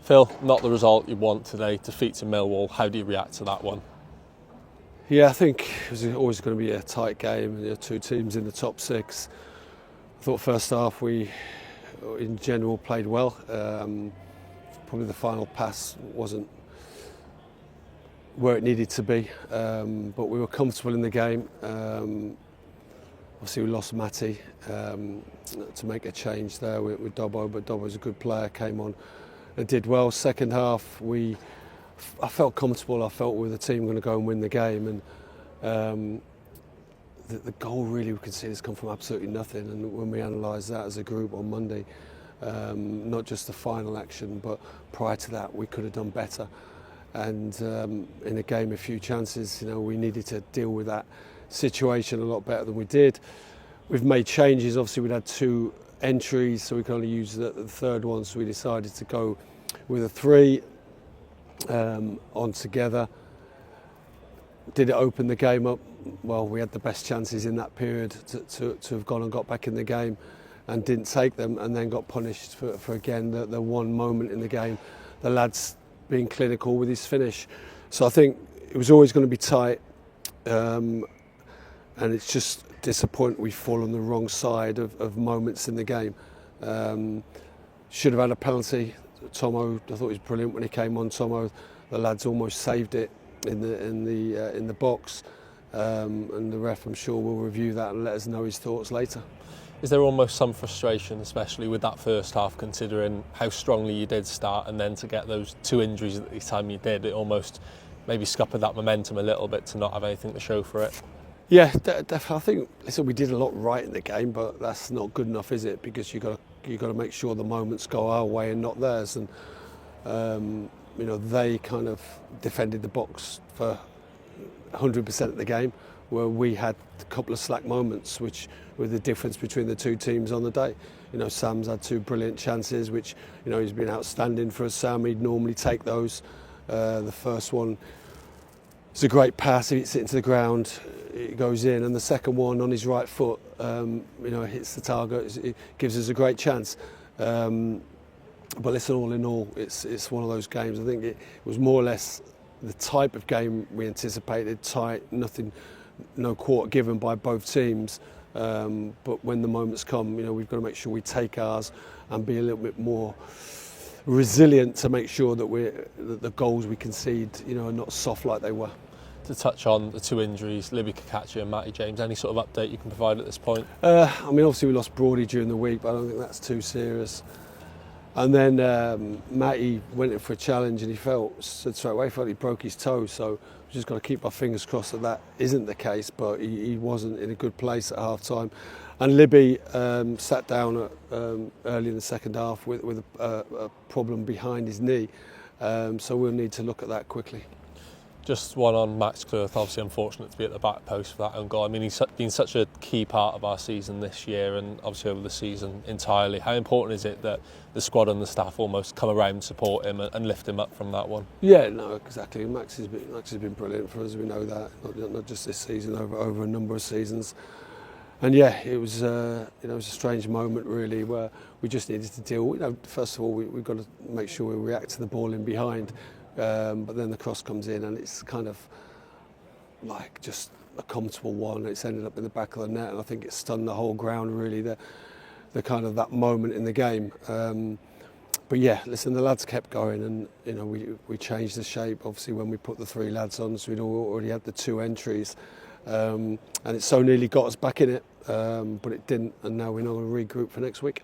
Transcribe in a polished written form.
Phil, not the result you want today, defeat to Millwall. How do you react to that one? Yeah, I think it was always going to be a tight game. Two teams in the top six. I thought first half we, in general, played well. Probably the final pass wasn't where it needed to be, but we were comfortable in the game. Obviously, we lost Matty to make a change there with Dobbo, but Dobbo's a good player, came on and did well. Second half, I felt comfortable. I felt with the team going to go and win the game, and the goal really we can see has come from absolutely nothing. And when we analysed that as a group on Monday, not just the final action, but prior to that, we could have done better. And in a game, a few chances, we needed to deal with that situation a lot better than we did. We've made changes. Obviously, we'd had two entries, so we could only use the third one. So we decided to go with a three on together. Did it open the game up? Well, we had the best chances in that period to have gone and got back in the game and didn't take them, and then got punished for again the one moment in the game, the lads being clinical with his finish. So I think it was always going to be tight, and it's just disappointing we fall on the wrong side of moments in the game. Should have had a penalty. Tomo, I thought he was brilliant when he came on. Tomo, the lads almost saved it in the box, and the ref, I'm sure, will review that and let us know his thoughts later. Is there almost some frustration, especially with that first half, considering how strongly you did start, and then to get those two injuries at the time you did, it almost maybe scuppered that momentum a little bit to not have anything to show for it? Yeah, definitely. I think we did a lot right in the game, but that's not good enough, is it? Because you got to make sure the moments go our way and not theirs. And they kind of defended the box for 100% of the game, where we had a couple of slack moments, which were the difference between the two teams on the day. Sam's had two brilliant chances, which he's been outstanding for us. Sam, he'd normally take those. The first one, it's a great pass. If it's into the ground, it goes in, and the second one on his right foot, hits the target. It gives us a great chance. But listen, all in all, it's one of those games. I think it was more or less the type of game we anticipated, tight, no quarter given by both teams. But when the moments come, we've got to make sure we take ours and be a little bit more resilient to make sure that the goals we concede, are not soft like they were. To touch on the two injuries, Libby Cacace and Matty James, any sort of update you can provide at this point? Obviously we lost Brody during the week, but I don't think that's too serious. And then Matty went in for a challenge, and said straight away he broke his toe. So we've just got to keep our fingers crossed that isn't the case. But he wasn't in a good place at half time. And Libby sat down early in the second half with a problem behind his knee. So we'll need to look at that quickly. Just one on Max Clough, obviously unfortunate to be at the back post for that own goal. I mean, he's been such a key part of our season this year, and obviously over the season entirely. How important is it that the squad and the staff almost come around and support him and lift him up from that one? Yeah, no, exactly. Max has been brilliant for us. We know that, not just this season, over a number of seasons. And yeah, it was a strange moment really, where we just needed to deal. First of all, we've got to make sure we react to the ball in behind. But then the cross comes in, and it's kind of like just a comfortable one. It's ended up in the back of the net, and I think it stunned the whole ground really, the kind of that moment in the game. But yeah, listen, the lads kept going, and we changed the shape obviously when we put the three lads on, so we'd already had the two entries, and it so nearly got us back in it, but it didn't, and now we're not going to regroup for next week.